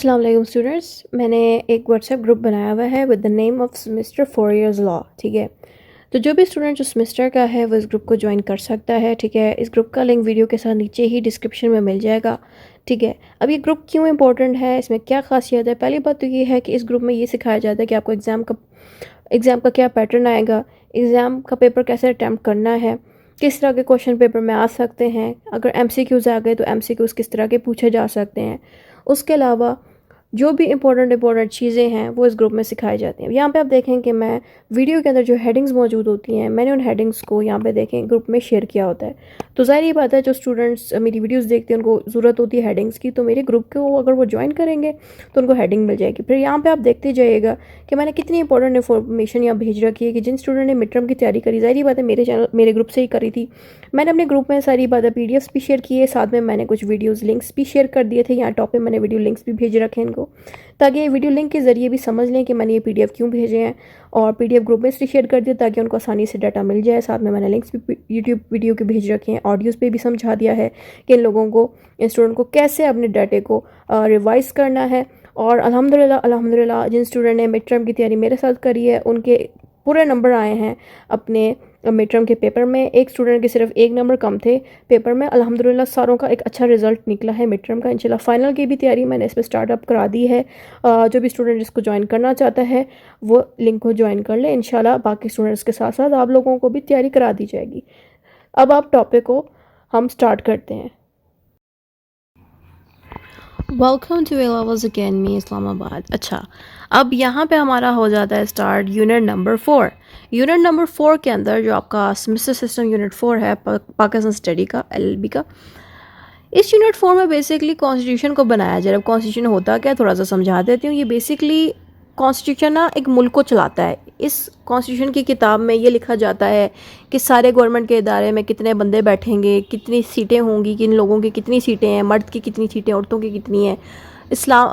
अस्सलाम वालेकुम स्टूडेंट्स। मैंने एक व्हाट्सएप ग्रुप बनाया हुआ है with the name of semester 4 years law. ठीक है, तो जो भी स्टूडेंट जो सेमेस्टर का है वो इस ग्रुप को ज्वाइन कर सकता है। ठीक है, इस ग्रुप का लिंक वीडियो के साथ नीचे ही डिस्क्रिप्शन में मिल जाएगा। ठीक है, अब ये ग्रुप क्यों इंपॉर्टेंट है, इसमें क्या खासियत है? पहली बात तो ये है कि इस ग्रुप में ये सिखाया जाता है कि आपको एग्ज़ाम का क्या पैटर्न आएगा, एग्ज़ाम का पेपर कैसे अटैम्प्ट करना है, किस तरह के क्वेश्चन पेपर में आ सकते हैं, अगर एमसीक्यूज़ आ गए तो एमसीक्यूज़ किस तरह के पूछे जा सकते हैं। उसके अलावा जो भी इंपॉर्टेंट चीज़ें हैं वो इस ग्रुप में सिखाई जाती हैं। यहाँ पे आप देखें कि मैं वीडियो के अंदर जो हेडिंग्स मौजूद होती हैं, मैंने उन हेडिंग्स को यहाँ पे देखें ग्रुप में शेयर किया होता है। तो ज़ाहिर ये बात है, जो स्टूडेंट्स मेरी वीडियोस देखते हैं उनको ज़रूरत होती है हेडिंग्स की, तो मेरे ग्रुप को अगर वो ज्वाइन करेंगे तो उनको हेडिंग मिल जाएगी। फिर यहाँ पर आप देखते जाइएगा कि मैंने कितनी इंपॉर्टेंट इन्फॉर्मेशन यहाँ भेज रखी है कि जिन स्टूडेंट ने मिड टर्म की तैयारी करी, ज़ाहिर बात है मेरे ग्रुप से ही करी थी, मैंने अपने ग्रुप में सारी बातें PDF भी शेयर की है, साथ में मैंने कुछ वीडियोज़ लिंक्स भी शेयर कर दिए थे। यहाँ टॉप पे मैंने वीडियो लिंक्स भी भेज रखे हैं इनको, ताकि ये वीडियो लिंक के ज़रिए भी समझ लें कि मैंने ये PDF क्यों भेजे हैं, और PDF ग्रुप में इसलिए शेयर कर दिया ताकि उनको आसानी से डाटा मिल जाए। साथ में मैंने लिंक्स भी यूट्यूब वीडियो के भेज रखे हैं, ऑडियोज़ पे भी समझा दिया है कि इन लोगों को, इन स्टूडेंट को कैसे अपने डाटे को रिवाइज़ करना है। और अल्हम्दुलिल्लाह जिन स्टूडेंट ने मिड टर्म की तैयारी मेरे साथ करी है उनके पूरे नंबर आए हैं अपने मिड टर्म के पेपर में। एक स्टूडेंट के सिर्फ 1 नंबर कम थे पेपर में। अल्हम्दुलिल्लाह सारों का एक अच्छा रिजल्ट निकला है मिड टर्म का। इंशाल्लाह फाइनल की भी तैयारी मैंने इस पर स्टार्टअप करा दी है। जो भी स्टूडेंट इसको ज्वाइन करना चाहता है वो लिंक को ज्वाइन कर ले। इंशाल्लाह बाकी स्टूडेंट्स के साथ साथ आप लोगों को भी तैयारी करा दी जाएगी। अब आप टॉपिक को हम स्टार्ट करते हैं। Welcome to A levels academy Islamabad. अच्छा, अब यहाँ पे हमारा हो जाता है start unit number 4। Unit number 4 के अंदर जो आपका सेमेस्टर सिस्टम यूनिट 4 है पाकिस्तान स्टडी का LLB का, इस यूनिट 4 में बेसिकली कॉन्स्टिट्यूशन को बनाया जाए। अब कॉन्स्टिट्यूशन होता क्या, थोड़ा सा समझा देती हूँ। ये बेसिकली कॉन्स्टिट्यूशन ना एक मुल्क को चलाता है। इस कॉन्स्टिट्यूशन की किताब में ये लिखा जाता है कि सारे गवर्नमेंट के इदारे में कितने बंदे बैठेंगे, कितनी सीटें होंगी, किन लोगों की कितनी सीटें हैं, मर्द की कितनी सीटें, औरतों की कितनी हैं,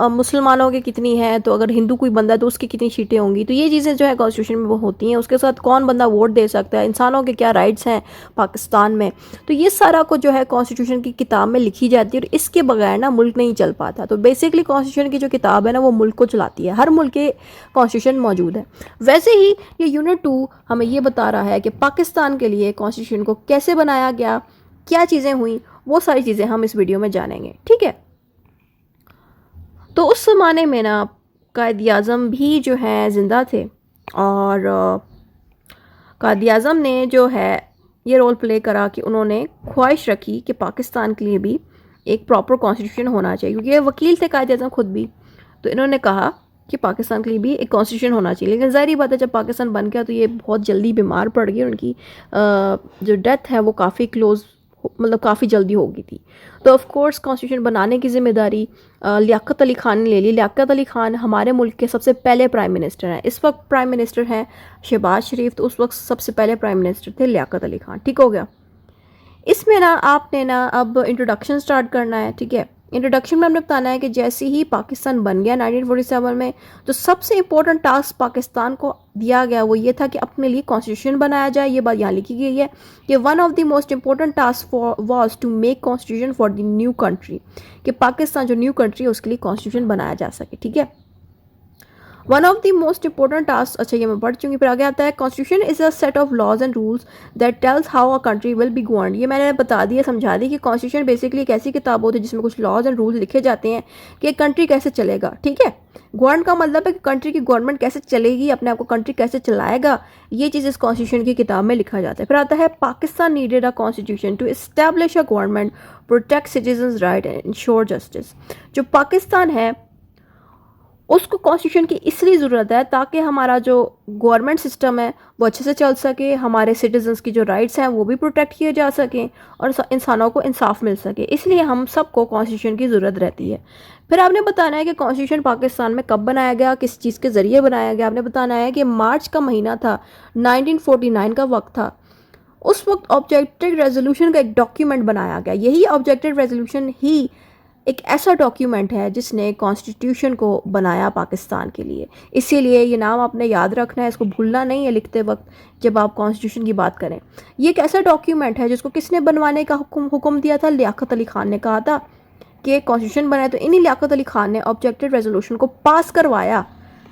मुसलमानों की कितनी है, तो अगर हिंदू कोई बंदा है तो उसकी कितनी सीटें होंगी। तो ये चीज़ें जो है कॉन्स्टिट्यूशन में वो होती हैं। उसके साथ कौन बंदा वोट दे सकता है, इंसानों के क्या राइट्स हैं पाकिस्तान में, तो ये सारा कुछ जो है कॉन्स्टिट्यूशन की किताब में लिखी जाती है। और इसके बगैर ना मुल्क नहीं चल पाता। तो बेसिकली कॉन्स्टिट्यूशन की जो किताब है ना वो मुल्क को चलाती है। हर मुल्क के कॉन्स्टिट्यूशन मौजूद है। वैसे ही ये यूनिट 2 हमें ये बता रहा है कि पाकिस्तान के लिए कॉन्स्टिट्यूशन को कैसे बनाया गया, क्या चीज़ें हुई, वो सारी चीज़ें हम इस वीडियो में जानेंगे। ठीक है, तो उस ज़माने में ना कायद आज़म भी जो है ज़िंदा थे, और कायद आज़म ने जो है ये रोल प्ले करा कि उन्होंने ख्वाहिश रखी कि पाकिस्तान के लिए भी एक प्रॉपर कॉन्स्टिट्यूशन होना चाहिए, क्योंकि ये वकील थे कायद आज़म खुद भी। तो इन्होंने कहा कि पाकिस्तान के लिए भी एक कॉन्स्टिट्यूशन होना चाहिए। लेकिन ज़ाहिर बात है जब पाकिस्तान बन गया तो ये बहुत जल्दी बीमार पड़ गई। उनकी जो डेथ है वो काफ़ी क्लोज, मतलब काफ़ी जल्दी हो गई थी। तो ऑफ कोर्स कॉन्स्टिट्यूशन बनाने की ज़िम्मेदारी लियाकत अली खान ने ले ली। लियाकत अली खान हमारे मुल्क के सबसे पहले प्राइम मिनिस्टर हैं। इस वक्त प्राइम मिनिस्टर हैं शहबाज शरीफ, तो उस वक्त सबसे पहले प्राइम मिनिस्टर थे लियाकत अली खान। ठीक हो गया। इसमें ना आपने ना अब इंट्रोडक्शन स्टार्ट करना है। ठीक है, इंट्रोडक्शन में हमने बताना है कि जैसे ही पाकिस्तान बन गया 1947 में, तो सबसे इंपॉर्टेंट टास्क पाकिस्तान को दिया गया वो ये था कि अपने लिए कॉन्स्टिट्यूशन बनाया जाए। ये बात यहाँ लिखी गई है कि one of the most important task was to make constitution for the new country, कि पाकिस्तान जो न्यू कंट्री है उसके लिए कॉन्स्टिट्यूशन बनाया जा सके। ठीक है, one of the most important task, अच्छा ये मैं पढ़ चुकी, फिर आगे आता है constitution is a set of laws and rules that tells how a country will be govern. ये मैंने बता दिया, समझा दी कि कॉन्स्टिट्यूशन बेसिकली एक ऐसी किताब होती है जिसमें कुछ लॉज एंड रूल्स लिखे जाते हैं कि एक कंट्री कैसे चलेगा। ठीक है, गवर्न का मतलब है कि कंट्री की गवर्नमेंट कैसे चलेगी, अपने आप को कंट्री कैसे चलाएगा, ये चीज़ इस कॉन्स्टिट्यूशन की किताब में लिखा जाता है। फिर आता है Pakistan needed a constitution to establish a government, protect citizens right and ensure justice. जो पाकिस्तान है उसको कॉन्स्टिट्यूशन की इसलिए ज़रूरत है ताकि हमारा जो गवर्नमेंट सिस्टम है वो अच्छे से चल सके, हमारे सिटीजन्स की जो राइट्स हैं वो भी प्रोटेक्ट किए जा सकें, और इंसानों को इंसाफ मिल सके। इसलिए हम सबको कॉन्स्टिट्यूशन की ज़रूरत रहती है। फिर आपने बताना है कि कॉन्स्टिट्यूशन पाकिस्तान में कब बनाया गया, किस चीज़ के ज़रिए बनाया गया। आपने बताना है कि मार्च का महीना था, 1949 का वक्त था। उस वक्त ऑब्जेक्टिव रेजोल्यूशन का एक डॉक्यूमेंट बनाया गया। यही ऑब्जेक्टिव रेजोल्यूशन ही एक ऐसा डॉक्यूमेंट है जिसने कॉन्स्टिट्यूशन को बनाया पाकिस्तान के लिए। इसीलिए ये नाम आपने याद रखना है, इसको भूलना नहीं है लिखते वक्त जब आप कॉन्स्टिट्यूशन की बात करें। ये एक ऐसा डॉक्यूमेंट है जिसको किसने बनवाने का हुक्म दिया था, लियाकत अली खान ने कहा था कि कॉन्स्टिट्यूशन बनाया, तो इन्हीं लियाकत अली खान ने ऑब्जेक्टिव रेजोल्यूशन को पास करवाया।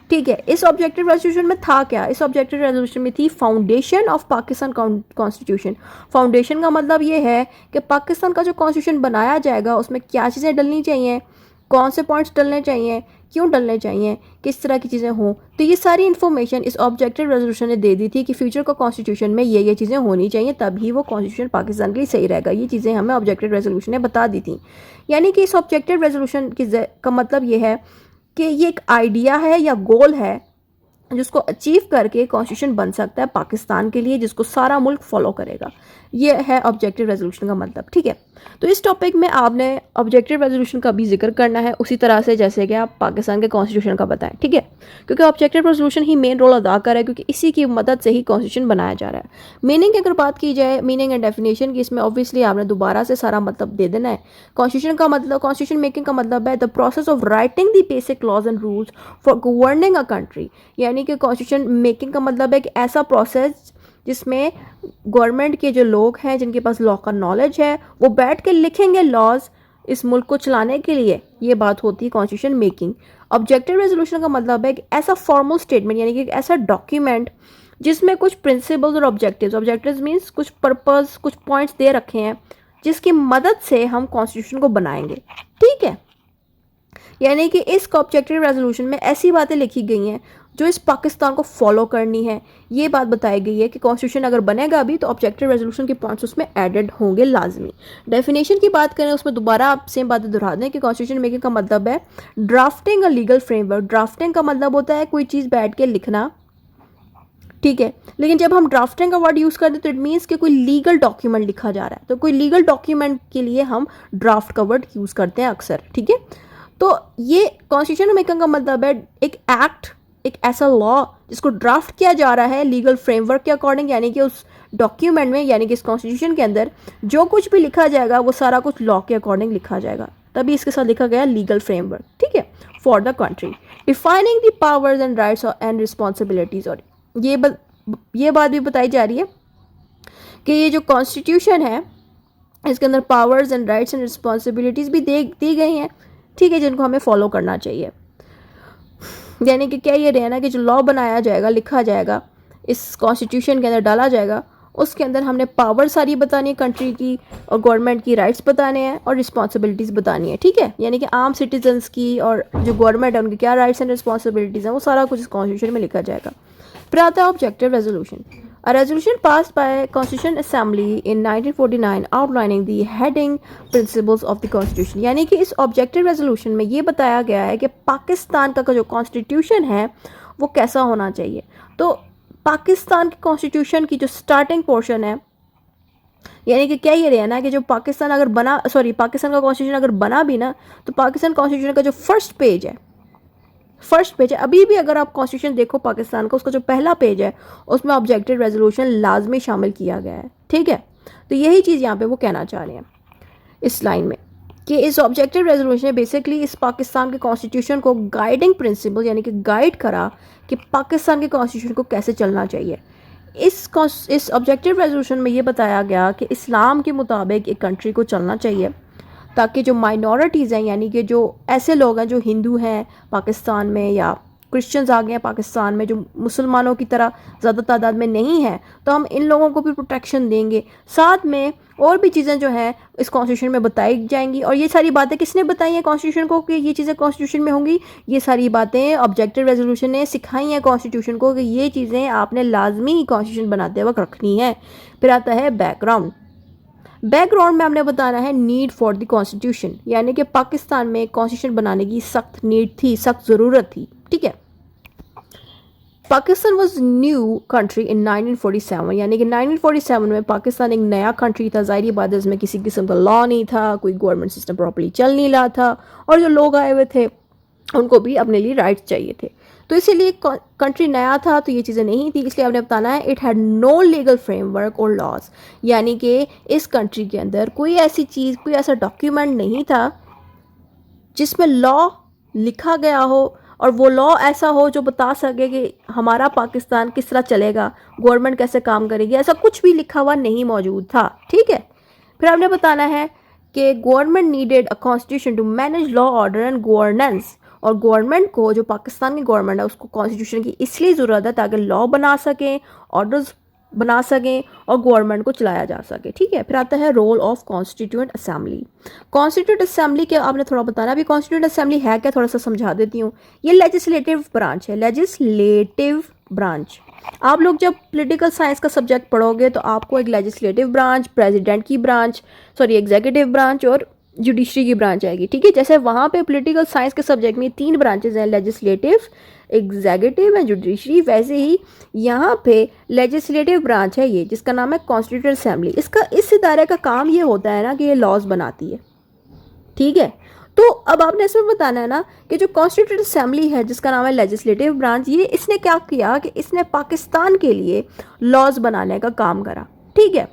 ठीक है, इस ऑब्जेक्टिव रेजोल्यूशन में था क्या? इस ऑब्जेक्टिव रेजोल्यूशन में थी foundation of Pakistan constitution. Foundation का मतलब ये है कि पाकिस्तान का जो कॉन्स्टिट्यूशन बनाया जाएगा उसमें क्या चीज़ें डलनी चाहिए, कौन से पॉइंट्स डलने चाहिए, क्यों डलने चाहिए, किस तरह की चीज़ें हों। तो ये सारी इन्फॉर्मेशन इस ऑब्जेक्टिव रेजोल्यूशन ने दे दी थी कि फ्यूचर का कॉन्स्टिट्यूशन में ये चीज़ें होनी चाहिए, तभी वो कॉन्स्टिट्यूशन पाकिस्तान के लिए सही रहेगा। ये चीज़ें हमें ऑब्जेक्टिव रेजोल्यूशन ने बता दी थी। यानी कि इस ऑब्जेक्टिव रेजोल्यूशन का मतलब ये है कि ये एक आइडिया है या गोल है जिसको अचीव करके कॉन्स्टिट्यूशन बन सकता है पाकिस्तान के लिए, जिसको सारा मुल्क फॉलो करेगा। ये है ऑब्जेक्टिव रेजोल्यूशन का मतलब। ठीक है, तो इस टॉपिक में आपने ऑब्जेक्टिव रेजोल्यूशन का भी जिक्र करना है उसी तरह से जैसे कि आप पाकिस्तान के कॉन्स्टिट्यूशन का बताएं। ठीक है, क्योंकि ऑब्जेक्टिव रेजोल्यूशन ही मेन रोल अदा कर रहा है, क्योंकि इसी की मदद से ही कॉन्स्टिट्यूशन बनाया जा रहा है। मीनिंग की अगर बात की जाए, मीनिंग एंड डेफिनेशन की, इसमें ऑब्वियसली आपने दोबारा से सारा मतलब दे देना है। कॉन्स्टिट्यूशन का मतलब, कॉन्स्टिट्यूशन मेकिंग का मतलब है the process of writing the basic laws and rules for governing a country. यानी कि कॉन्स्टिट्यूशन मेकिंग का मतलब है कि ऐसा प्रोसेस जिसमें गवर्नमेंट के जो लोग हैं जिनके पास लॉ का नॉलेज है वो बैठ के लिखेंगे लॉज इस मुल्क को चलाने के लिए। ये बात होती है कॉन्स्टिट्यूशन मेकिंग। ऑब्जेक्टिव रेजोल्यूशन का मतलब है कि ऐसा फॉर्मल स्टेटमेंट, यानी कि एक ऐसा डॉक्यूमेंट जिसमें कुछ प्रिंसिपल्स और ऑब्जेक्टिव्स, ऑब्जेक्टिव्स मीन्स कुछ पर्पस, कुछ पॉइंट्स दे रखे हैं जिसकी मदद से हम कॉन्स्टिट्यूशन को बनाएंगे। ठीक है, यानी कि इस ऑब्जेक्टिव रेजोल्यूशन में ऐसी बातें लिखी गई हैं जो इस पाकिस्तान को फॉलो करनी है। ये बात बताई गई है कि कॉन्स्टिट्यूशन अगर बनेगा भी तो ऑब्जेक्टिव रेजोल्यूशन के पॉइंट्स उसमें एडेड होंगे लाजमी। डेफिनेशन की बात करें, उसमें दोबारा आप सेम बातें दोहरा दें कि कॉन्स्टिट्यूशन मेकिंग का मतलब है drafting a legal framework. Drafting का मतलब होता है कोई चीज़ बैठ के लिखना। ठीक है, लेकिन जब हम ड्राफ्टिंग का वर्ड यूज़ करते हैं तो इट मीन्स कि कोई लीगल डॉक्यूमेंट लिखा जा रहा है, तो कोई लीगल डॉक्यूमेंट के लिए हम ड्राफ्ट का वर्ड यूज़ करते हैं अक्सर। ठीक है, तो ये कॉन्स्टिट्यूशन मेकिंग का मतलब है एक एक्ट, एक ऐसा लॉ जिसको ड्राफ्ट किया जा रहा है लीगल फ्रेमवर्क के अकॉर्डिंग, यानी कि उस डॉक्यूमेंट में, यानी कि इस कॉन्स्टिट्यूशन के अंदर जो कुछ भी लिखा जाएगा वो सारा कुछ लॉ के अकॉर्डिंग लिखा जाएगा, तभी इसके साथ लिखा गया लीगल फ्रेमवर्क। ठीक है, for the country defining the powers and rights and responsibilities. और ये बात भी बताई जा रही है कि ये जो कॉन्स्टिट्यूशन है इसके अंदर powers and rights and responsibilities भी दी गई हैं। ठीक है, जिनको हमें फॉलो करना चाहिए। यानी कि क्या ये रहना कि जो लॉ बनाया जाएगा, लिखा जाएगा, इस कॉन्स्टिट्यूशन के अंदर डाला जाएगा, उसके अंदर हमने पावर सारी बतानी है कंट्री की, और गवर्नमेंट की राइट्स बताने हैं और रिस्पॉन्सिबिलिटीज़ बतानी है। ठीक है, यानी कि आम सिटीजन्स की और जो गवर्नमेंट है उनकी क्या राइट्स एंड रिस्पॉन्सिबिलिटीज़ हैं वो सारा कुछ इस कॉन्स्टिट्यूशन में लिखा जाएगा। फिर आता है objective resolution. A resolution passed by Constitution Assembly in 1949 outlining the heading principles of the Constitution। यानी कि इस ऑब्जेक्टिव रेजोल्यूशन में ये बताया गया है कि पाकिस्तान का जो कॉन्स्टिट्यूशन है वो कैसा होना चाहिए। तो पाकिस्तान के कॉन्स्टिट्यूशन की जो स्टार्टिंग पोर्शन है, यानी कि क्या ये रहना है कि जो पाकिस्तान का कॉन्स्टिट्यूशन अगर बना भी ना, तो पाकिस्तान कॉन्स्टिट्यूशन का जो फर्स्ट पेज है, अभी भी अगर आप कॉन्स्टिट्यूशन देखो पाकिस्तान का, उसका जो पहला पेज है उसमें ऑब्जेक्टिव रेजोल्यूशन लाजमी शामिल किया गया है। ठीक है, तो यही चीज़ यहाँ पे वो कहना चाह रहे हैं इस लाइन में कि इस ऑब्जेक्टिव रेजोल्यूशन ने बेसिकली इस पाकिस्तान के कॉन्स्टिट्यूशन को गाइडिंग प्रिंसिपल, यानी कि गाइड करा कि पाकिस्तान के कॉन्स्टिट्यूशन को कैसे चलना चाहिए। इस ऑब्जेक्टिव रेजोल्यूशन में ये बताया गया कि इस्लाम के मुताबिक एक कंट्री को चलना चाहिए, ताकि जो माइनॉरिटीज़ हैं, यानी कि जो ऐसे लोग हैं जो हिंदू हैं पाकिस्तान में या क्रिश्चियंस आ गए हैं पाकिस्तान में, जो मुसलमानों की तरह ज़्यादा तादाद में नहीं है, तो हम इन लोगों को भी प्रोटेक्शन देंगे। साथ में और भी चीज़ें जो हैं इस कॉन्स्टिट्यूशन में बताई जाएंगी। और ये सारी बातें किसने बताई हैं कॉन्स्टिट्यूशन को कि ये चीज़ें कॉन्स्टिट्यूशन में होंगी? ये सारी बातें ऑब्जेक्टिव रेजोल्यूशन ने सिखाई हैं कॉन्स्टिट्यूशन को कि ये चीज़ें आपने लाजमी कॉन्स्टिट्यूशन बनाते वक्त रखनी है। फिर आता है बैकग्राउंड में हमने बताना है नीड फॉर द कॉन्स्टिट्यूशन, यानी कि पाकिस्तान में कॉन्स्टिट्यूशन बनाने की सख्त नीड थी, सख्त ज़रूरत थी। ठीक है, Pakistan was new country in 1947, यानी कि 1947 में पाकिस्तान एक नया कंट्री था। ज़ाहिर बात है इसमें किसी किस्म का लॉ नहीं था, कोई गवर्नमेंट सिस्टम प्रॉपर्ली चल नहीं रहा था, और जो लोग आए हुए थे उनको भी अपने लिए राइट्स चाहिए थे। तो इसीलिए कंट्री नया था, तो ये चीज़ें नहीं थी, इसलिए हमने बताना है it had no legal framework और लॉज, यानी कि इस कंट्री के अंदर कोई ऐसी चीज़, कोई ऐसा डॉक्यूमेंट नहीं था जिसमें लॉ लिखा गया हो और वो लॉ ऐसा हो जो बता सके कि हमारा पाकिस्तान किस तरह चलेगा, गवर्नमेंट कैसे काम करेगी, ऐसा कुछ भी लिखा हुआ नहीं मौजूद था। ठीक है, फिर हमने बताना है कि government needed a constitution to manage law order and governance, और गवर्नमेंट को, जो पाकिस्तान की गवर्नमेंट है, उसको कॉन्स्टिट्यूशन की इसलिए ज़रूरत है ताकि लॉ बना सकें, ऑर्डर्स बना सकें और गवर्नमेंट को चलाया जा सके। ठीक है, फिर आता है role of constituent assembly. Constituent assembly के आपने थोड़ा बताना, अभी कॉन्स्टिट्यूएंट असेंबली है क्या, थोड़ा सा समझा देती हूँ। ये लेजिस्लेटिव ब्रांच है, लेजिस्लेटिव ब्रांच। आप लोग जब पॉलिटिकल साइंस का सब्जेक्ट पढ़ोगे तो आपको एक लेजिस्लेटिव ब्रांच, प्रेसिडेंट की ब्रांच, सॉरी एग्जीक्यूटिव ब्रांच और जुडिशरी की ब्रांच आएगी। ठीक है, जैसे वहाँ पे पॉलिटिकल साइंस के सब्जेक्ट में 3 ब्रांचेज हैं, लेजिस्लेटिव, एग्जीक्यूटिव एंड जुडिशरी, वैसे ही यहाँ पे लेजिस्लेटिव ब्रांच है ये, जिसका नाम है कॉन्स्टिट्यूएंट असेंबली। इसका, इस इदारे का काम ये होता है ना कि ये लॉज बनाती है। ठीक है, तो अब आपने इसमें बताना है ना कि जो कॉन्स्टिट्यूएंट असेंबली है जिसका नाम है लेजिस्लेटिव ब्रांच, ये इसने क्या किया कि इसने पाकिस्तान के लिए लॉज बनाने का काम करा। ठीक है,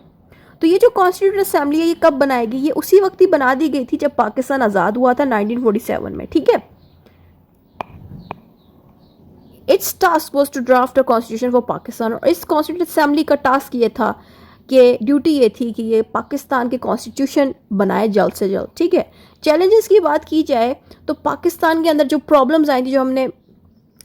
तो ये जो कॉन्स्टिट्यूएंट असेंबली है ये कब बनाएगी, ये उसी वक्त ही बना दी गई थी जब पाकिस्तान आज़ाद हुआ था 1947 में। ठीक है, its task was to draft a constitution for Pakistan, और इस कॉन्स्टिट्यूएंट असेंबली का टास्क ये था कि ड्यूटी ये थी कि ये पाकिस्तान के कॉन्स्टिट्यूशन बनाए जल्द से जल्द। ठीक है, चैलेंजेस की बात की जाए तो पाकिस्तान के अंदर जो प्रॉब्लम्स आई थी, जो हमने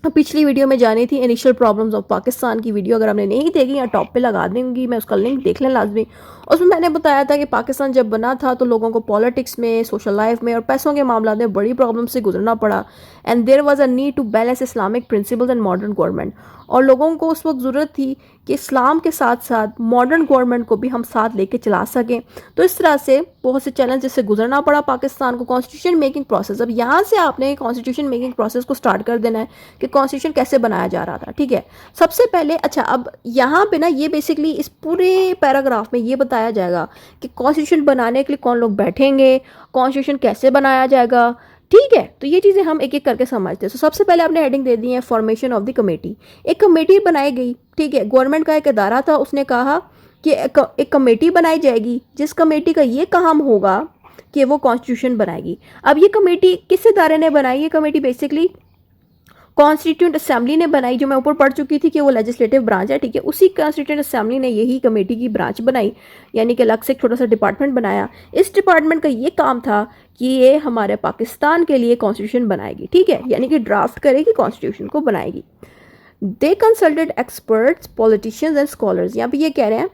पिछली वीडियो में जानी थी, इनिशियल प्रॉब्लम्स ऑफ पाकिस्तान की वीडियो अगर आपने नहीं देखी या टॉप पे लगा दूंगी मैं, उसका लिंक देख लें लाजमी। उसमें मैंने बताया था कि पाकिस्तान जब बना था तो लोगों को पॉलिटिक्स में, सोशल लाइफ में और पैसों के मामला में बड़ी प्रॉब्लम से गुजरना पड़ा, and there was a need to balance Islamic principles and modern government. और लोगों को उस वक्त ज़रूरत थी कि इस्लाम के साथ साथ मॉडर्न गवर्नमेंट को भी हम साथ लेके चला सकें। तो इस तरह से बहुत से चैलेंजेस से गुजरना पड़ा पाकिस्तान को। कॉन्स्टिट्यूशन मेकिंग प्रोसेस, अब यहाँ से आपने कॉन्स्टिट्यूशन मेकिंग प्रोसेस को स्टार्ट कर देना है कि कॉन्स्टिट्यूशन कैसे बनाया जा रहा था। ठीक है, सबसे पहले, अच्छा अब यहाँ पे ना ये बेसिकली इस पूरे पैराग्राफ में ये बताया जाएगा कि कॉन्स्टिट्यूशन बनाने के लिए कौन लोग बैठेंगे, कॉन्स्टिट्यूशन कैसे बनाया जाएगा। ठीक है, तो ये चीज़ें हम एक एक करके समझते हैं। तो सबसे पहले आपने हेडिंग दे दी है फॉर्मेशन ऑफ द कमेटी। एक कमेटी बनाई गई। ठीक है, गवर्नमेंट का एक इदारा था, उसने कहा कि एक कमेटी बनाई जाएगी जिस कमेटी का ये काम होगा कि वो कॉन्स्टिट्यूशन बनाएगी। अब ये कमेटी किस इदारे ने बनाई? ये कमेटी बेसिकली कॉन्स्टिट्यूएंट असेंबली ने बनाई, जो मैं ऊपर पढ़ चुकी थी कि वो लेजिस्लेटिव ब्रांच है। ठीक है, उसी कॉन्स्टिट्यूएंट असेंबली ने यही कमेटी की ब्रांच बनाई, यानी कि अलग से एक छोटा सा डिपार्टमेंट बनाया। इस डिपार्टमेंट का ये काम था कि ये हमारे पाकिस्तान के लिए कॉन्स्टिट्यूशन बनाएगी। ठीक है, यानी कि ड्राफ्ट करेगी, कॉन्स्टिट्यूशन को बनाएगी। They consulted experts, politicians and scholars. यहाँ पे ये कह रहे हैं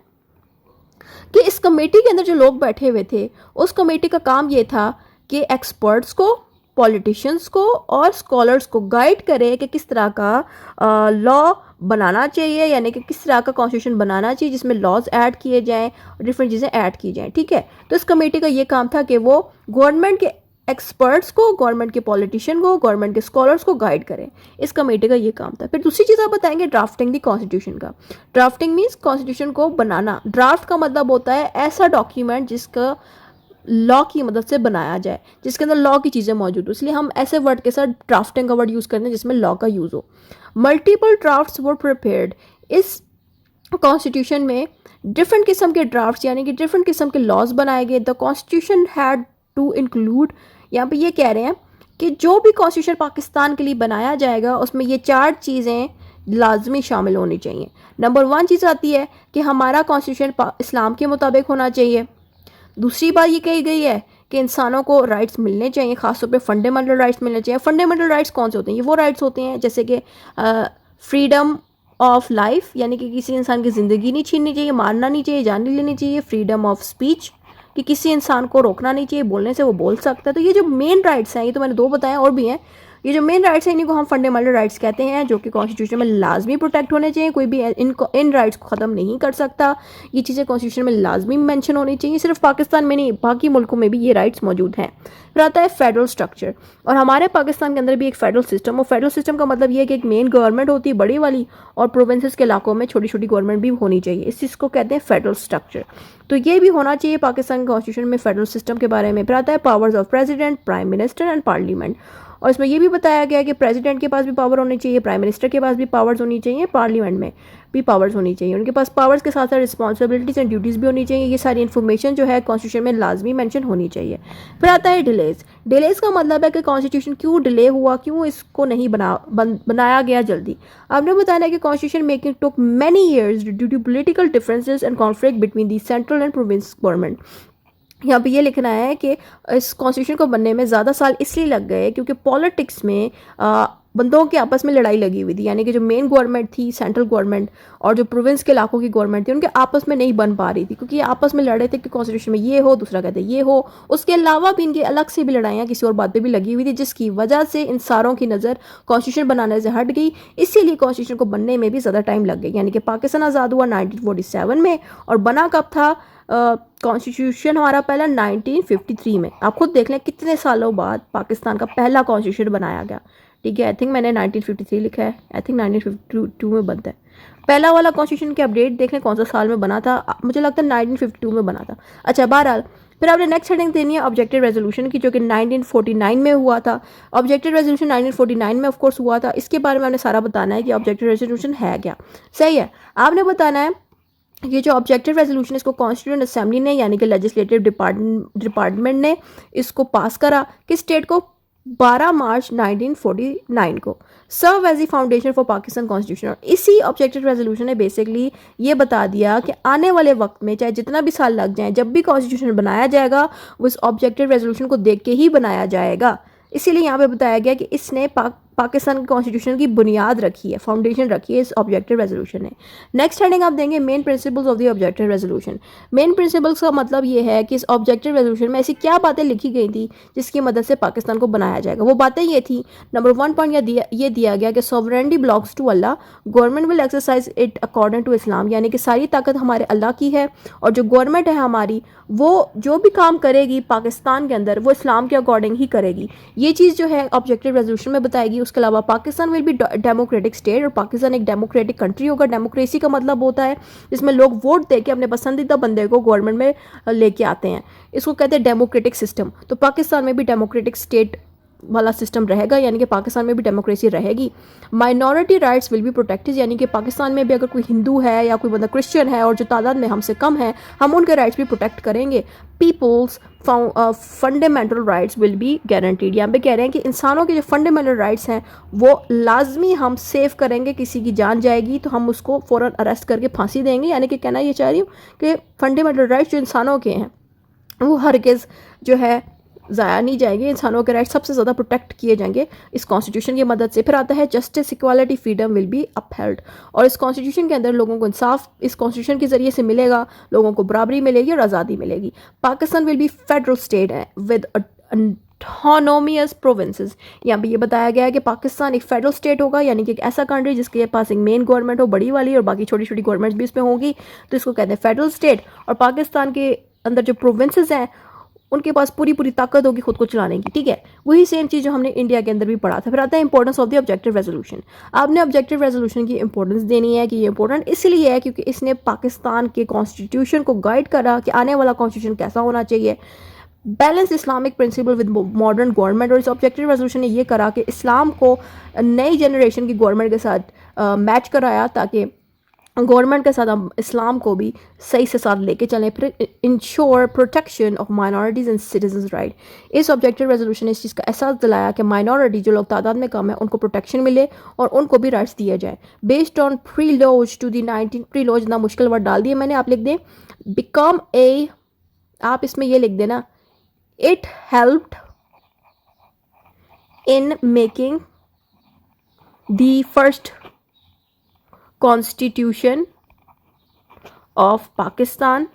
कि इस कमेटी के अंदर जो लोग बैठे हुए थे, उस कमेटी का काम ये था कि एक्सपर्ट्स को, पॉलिटिशियंस को और स्कॉलर्स को गाइड करे कि किस तरह का लॉ बनाना चाहिए, यानी कि किस तरह का कॉन्स्टिट्यूशन बनाना चाहिए जिसमें लॉज ऐड किए जाएं, डिफरेंट चीज़ें ऐड की जाएं। ठीक है, तो इस कमेटी का ये काम था कि वो गवर्नमेंट के एक्सपर्ट्स को, गवर्नमेंट के पॉलिटिशियन को, गवर्नमेंट के स्कॉलर्स को गाइड करें। इस कमेटी का ये काम था। फिर दूसरी चीज़ आप बताएंगे ड्राफ्टिंग दी कॉन्स्टिट्यूशन का। ड्राफ्टिंग मीन्स कॉन्स्टिट्यूशन को बनाना। ड्राफ्ट का मतलब होता है ऐसा डॉक्यूमेंट जिसका लॉ की मदद से बनाया जाए, जिसके अंदर लॉ की चीज़ें मौजूद हो, इसलिए हम ऐसे वर्ड के साथ ड्राफ्टिंग का वर्ड यूज़ करते हैं जिसमें लॉ का यूज़ हो। मल्टीपल ड्राफ्ट्स वर प्रिपेयर्ड। इस कॉन्स्टिट्यूशन में डिफरेंट किस्म के ड्राफ्ट्स, यानी कि डिफरेंट किस्म के लॉज बनाए गए। The constitution had to include, यहाँ पे ये कह रहे हैं कि जो भी कॉन्स्टिट्यूशन पाकिस्तान के लिए बनाया जाएगा उसमें ये 4 चीज़ें लाजमी शामिल होनी चाहिए। नंबर 1 चीज़ आती है कि हमारा कॉन्स्टिट्यूशन इस्लाम के मुताबिक होना चाहिए। दूसरी बात ये कही गई है कि इंसानों को राइट्स मिलने चाहिए, खासतौर पे फंडामेंटल राइट्स मिलने चाहिए। फंडामेंटल राइट्स कौन से होते हैं? ये वो राइट्स होते हैं जैसे कि फ्रीडम ऑफ लाइफ, यानी कि किसी इंसान की ज़िंदगी नहीं छीननी चाहिए, मारना नहीं चाहिए, जान नहीं लेनी चाहिए। फ्रीडम ऑफ स्पीच, कि किसी इंसान को रोकना नहीं चाहिए, बोलने से वो बोल सकता है। तो ये जो मेन राइट्स हैं, ये तो मैंने 2 बताए, और भी हैं। ये जो मेन राइट्स हैं इन्हीं को हम फंडामेंटल राइट्स कहते हैं, जो कि कॉन्स्टिट्यूशन में लाजमी प्रोटेक्ट होने चाहिए। कोई भी इन राइट्स को ख़त्म नहीं कर सकता। ये चीज़ें कॉन्स्टिट्यूशन में लाजमी मेंशन होनी चाहिए। सिर्फ पाकिस्तान में नहीं, बाकी मुल्कों में भी ये राइट्स मौजूद हैं। फिर आता है फेडरल स्ट्रक्चर, और हमारे पाकिस्तान के अंदर भी एक फेडरल सिस्टम। और फेडरल सिस्टम का मतलब ये है कि एक मेन गवर्नमेंट होती है बड़ी वाली, और प्रोविंसेस के इलाकों में छोटी छोटी गवर्नमेंट भी होनी चाहिए। इस चीज़ को कहते हैं फेडरल स्ट्रक्चर। तो ये भी होना चाहिए पाकिस्तान के कॉन्स्टिट्यूशन में, फेडरल सिस्टम के बारे में। फिर आता है powers of president, prime minister and parliament, और इसमें ये भी बताया गया है कि प्रेसिडेंट के पास भी पावर होनी चाहिए, प्राइम मिनिस्टर के पास भी पावर्स होनी चाहिए, पार्लियामेंट में भी पावर्स होनी चाहिए। उनके पास पावर्स के साथ साथ रिस्पॉन्सिबिलिटीज़ एंड ड्यूटीज़ भी होनी चाहिए। ये सारी इन्फॉर्मेशन जो है कॉन्स्टिट्यूशन में लाजमी मेंशन होनी चाहिए। फिर आता है डिलेज। डिलेज का मतलब है कि कॉन्स्टिट्यूशन क्यों डिले हुआ, क्यों इसको नहीं बनाया गया जल्दी। आपने बताया कि constitution making took many years due to political differences and conflict between the central and province government. यहाँ पे ये लिखना है कि इस कॉन्स्टिट्यूशन को बनने में ज़्यादा साल इसलिए लग गए क्योंकि पॉलिटिक्स में बंदों के आपस में लड़ाई लगी हुई थी, यानी कि जो मेन गवर्नमेंट थी सेंट्रल गवर्नमेंट और जो प्रोविंस के इलाकों की गवर्नमेंट थी उनके आपस में नहीं बन पा रही थी, क्योंकि ये आपस में लड़ रहे थे कि कॉन्स्टिट्यूशन में ये हो, दूसरा कहते ये हो। उसके अलावा भी इनके अलग से भी लड़ाइयाँ किसी और बात पे भी लगी हुई थी, जिसकी वजह से इन सारों की नज़र कॉन्स्टिट्यूशन बनाने से हट गई। इसीलिए कॉन्स्टिट्यूशन को बनने में भी ज़्यादा टाइम लग गया, यानी कि पाकिस्तान आज़ाद हुआ 1947 में और बना कब था कॉन्स्टिट्यूशन हमारा पहला 1953 में। आप खुद देख लें कितने सालों बाद पाकिस्तान का पहला कॉन्स्टिट्यूशन बनाया गया। ठीक है, आई थिंक मैंने 1953 लिखा है, आई थिंक 1952 में बनता है। पहला वाला कॉन्स्टिट्यूशन की अपडेट देख लें कौन सा साल में बना था, मुझे लगता है 1952 में बना था। अच्छा, बहरहाल फिर आपने नेक्स्ट हेडिंग देनी है ऑब्जेक्टिव रेजोल्यूशन की, जो कि 1949 में हुआ था। ऑब्जेक्टिव रेजोल्यूशन 1949 में ऑफ कोर्स हुआ था। इसके बारे में आपने सारा बताना है कि ऑब्जेक्टिव रेजोल्यूशन है क्या। सही है, आपने बताना है ये जो ऑब्जेक्टिव रेजोल्यूशन इसको कॉन्स्टिट्यूएंट असेंबली ने यानी कि लेजिस्लेटिव डिपार्टमेंट ने इसको पास करा किस स्टेट को, 12 मार्च 1949 को, serve as the foundation for Pakistan constitution. और इसी ऑब्जेक्टिव रेजोल्यूशन ने बेसिकली ये बता दिया कि आने वाले वक्त में चाहे जितना भी साल लग जाए, जब भी कॉन्स्टिट्यूशन बनाया जाएगा वो इस ऑब्जेक्टिव रेजोल्यूशन को देख के ही बनाया जाएगा। इसीलिए यहाँ पे बताया गया कि इसने पाकिस्तान के कॉन्स्टिट्यूशन की बुनियाद रखी है, फाउंडेशन रखी है इस ऑब्जेक्टिव रेजोल्यूशन ने। नेक्स्ट हेडिंग आप देंगे main principles of the objective resolution. Main principles का मतलब ये है कि इस ऑब्जेक्टिव रेजोल्यूशन में ऐसी क्या बातें लिखी गई थी जिसकी मदद से पाकिस्तान को बनाया जाएगा। वो बातें ये थी, नंबर 1 पॉइंट ये दिया गया कि sovereignty belongs to Allah, government will exercise it according to Islam, यानी कि सारी ताकत हमारे अल्लाह की है और जो गवर्नमेंट है हमारी वो जो भी काम करेगी पाकिस्तान के अंदर वो इस्लाम के अकॉर्डिंग ही करेगी। ये चीज़ जो है ऑब्जेक्टिव रेजोल्यूशन में बताएगी। उसके अलावा Pakistan will B democratic state, और पाकिस्तान एक डेमोक्रेटिक कंट्री होगा। डेमोक्रेसी का मतलब होता है जिसमें लोग वोट दे के अपने पसंदीदा बंदे को गवर्नमेंट में लेके आते हैं, इसको कहते हैं डेमोक्रेटिक सिस्टम। तो पाकिस्तान में भी डेमोक्रेटिक स्टेट वाला सिस्टम रहेगा, यानी कि पाकिस्तान में भी डेमोक्रेसी रहेगी। Minority rights will be protected, यानी कि पाकिस्तान में भी अगर कोई हिंदू है या कोई बंदा क्रिश्चियन है और जो तादाद में हमसे कम है, हम उनके राइट्स भी प्रोटेक्ट करेंगे। People's fundamental rights will be guaranteed, यहाँ पे कह रहे हैं कि इंसानों के जो फंडामेंटल राइट्स हैं वो लाजमी हम सेव करेंगे। किसी की जान जाएगी तो हम उसको फ़ौरन अरेस्ट करके फांसी देंगे, यानी कि कहना ये चाह रही हूँ कि फंडामेंटल राइट्स जो इंसानों के हैं वो हरगिज़ जो है ज़ाया नहीं जाएंगे, इंसानों के राइट सबसे ज़्यादा प्रोटेक्ट किए जाएंगे इस कॉन्स्टिट्यूशन की मदद से। फिर आता है justice, equality, freedom will be upheld, और इस कॉन्स्टिट्यूशन के अंदर लोगों को इंसाफ इस कॉन्स्टिट्यूशन के ज़रिए से मिलेगा, लोगों को बराबरी मिलेगी और आज़ादी मिलेगी। Pakistan will be federal state with autonomous provinces, यहाँ पे ये बताया गया है कि पाकिस्तान एक फेडरल स्टेट होगा, यानी कि एक ऐसा कंट्री जिसके पास एक मेन गवर्नमेंट हो बड़ी वाली और बाकी छोटी छोटी गवर्नमेंट्स भी इसमें होंगी, तो इसको कहते हैं फेडरल स्टेट। और पाकिस्तान के अंदर जो प्रोविंसेस हैं उनके पास पूरी पूरी ताकत होगी खुद को चलाने की। ठीक है, वही सेम चीज़ जो हमने इंडिया के अंदर भी पढ़ा था। फिर आता है importance of the objective resolution. आपने ऑब्जेक्टिव रेजोल्यूशन की इंपॉर्टेंस देनी है कि ये इंपॉर्टेंट इसलिए है क्योंकि इसने पाकिस्तान के कॉन्स्टिट्यूशन को गाइड करा कि आने वाला कॉन्स्टिट्यूशन कैसा होना चाहिए। Balance Islamic principle with modern government, और इस ऑब्जेक्टिव रेजोल्यूशन ने ये करा कि इस्लाम को नई जनरेशन की गवर्नमेंट के साथ मैच कराया ताकि गवर्नमेंट के साथ हम इस्लाम को भी सही से साथ लेके चलें। फिर ensure protection of minorities and citizens right, इस ऑब्जेक्टिव रेजोल्यूशन ने इस चीज़ का एहसास दिलाया कि माइनॉरिटी जो लोग तादाद में कम है उनको प्रोटेक्शन मिले और उनको भी राइट्स दिए जाए। Based on pre laws to the 19 pre laws, इतना मुश्किल वर्ड डाल दिए मैंने, आप लिख दें बिकम ए, आप इसमें ये लिख देना it helped in making the first constitution of Pakistan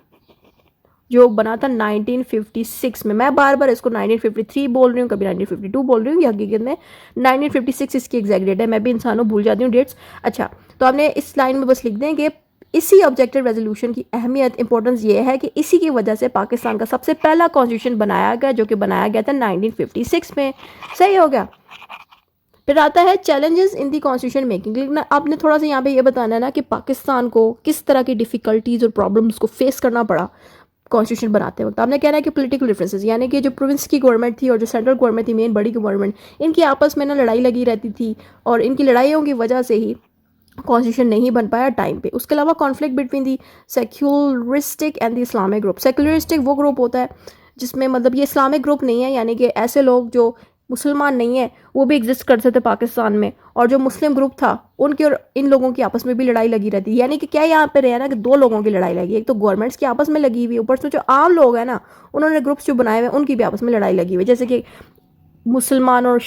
जो बना था 1956 में। मैं बार बार इसको 1953 बोल रही हूँ, कभी 1952 बोल रही हूँ, ये हकीकत में 1956 इसकी एग्जैक्ट डेट है। मैं भी इंसानों भूल जाती हूँ डेट्स। अच्छा, तो आपने इस लाइन में बस लिख दें कि इसी ऑब्जेक्टिव रेजोल्यूशन की अहमियत इंपॉर्टेंस ये है कि इसी की वजह से पाकिस्तान का सबसे पहला कॉन्स्टिट्यूशन बनाया गया, जो कि बनाया गया था 1956 में। सही हो गया। फिर आता है challenges in the constitution making, लेकिन आपने थोड़ा सा यहाँ पे ये बताना है ना कि पाकिस्तान को किस तरह की डिफ़िकल्टीज़ और प्रॉब्लम्स को फेस करना पड़ा कॉन्स्टिट्यूशन बनाते वक्त। आपने कहना है कि पॉलिटिकल डिफरेंसेस, यानी कि जो प्रोविंस की गवर्नमेंट थी और जो सेंट्रल गवर्नमेंट थी मेन बड़ी गवर्नमेंट, इनकी आपस में ना लड़ाई लगी रहती थी और इनकी लड़ाइयों की वजह से ही कॉन्स्टिट्यूशन नहीं बन पाया टाइम पे। उसके अलावा conflict between the secularistic and the Islamic group. Secularistic वो ग्रुप होता है जिसमें मतलब ये इस्लामिक ग्रुप नहीं है, यानी कि ऐसे लोग जो मुसलमान नहीं है वो भी एग्जिस्ट करते थे पाकिस्तान में, और जो मुस्लिम ग्रुप था उनके और इन लोगों की आपस में भी लड़ाई लगी रहती है। यानी कि क्या यहाँ पे रहा ना कि दो लोगों की लड़ाई लगी, एक तो गवर्नमेंट्स की आपस में लगी हुई है, ऊपर से जो आम लोग हैं ना उन्होंने ग्रुप्स जो बनाए हुए हैं उनकी भी आपस में लड़ाई लगी हुई है। जैसे कि मुसलमान और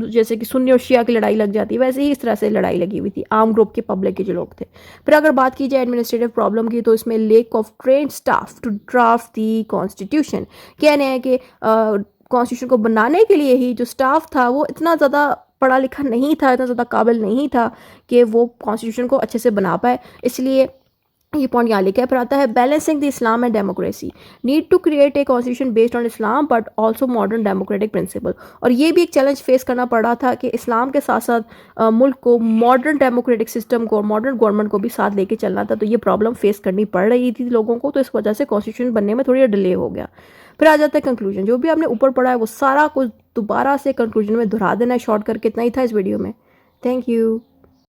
जैसे कि सुन्नी और शिया की लड़ाई लग जाती है, वैसे ही इस तरह से लड़ाई लगी हुई थी आम ग्रुप के पब्लिक के जो लोग थे। फिर अगर बात की जाए एडमिनिस्ट्रेटिव प्रॉब्लम की, तो इसमें lack of trained staff to draft the constitution. कहने हैं कि कॉन्स्टिट्यूशन को बनाने के लिए ही जो स्टाफ था वो इतना ज़्यादा पढ़ा लिखा नहीं था, इतना ज़्यादा काबिल नहीं था कि वो कॉन्स्टिट्यूशन को अच्छे से बना पाए, इसलिए ये पॉइंट यहाँ लिखा है। फिर आता है balancing the Islam and democracy, need to create a constitution based on Islam but also modern democratic principle. और ये भी एक चैलेंज फेस करना पड़ रहा था कि इस्लाम के साथ साथ मुल्क को मॉडर्न डेमोक्रेटिक सिस्टम को, मॉडर्न गवर्नमेंट को भी साथ लेके चलना था, तो ये प्रॉब्लम फेस करनी पड़ रही थी लोगों को, तो इस वजह से कॉन्स्टिट्यूशन बनने में थोड़ी डिले हो गया। फिर आ जाता है कंक्लूजन। जो भी आपने ऊपर पढ़ा है वो सारा कुछ दोबारा से कंक्लूजन में दोहरा देना है शॉर्ट करके, इतना ही था इस वीडियो में। Thank you.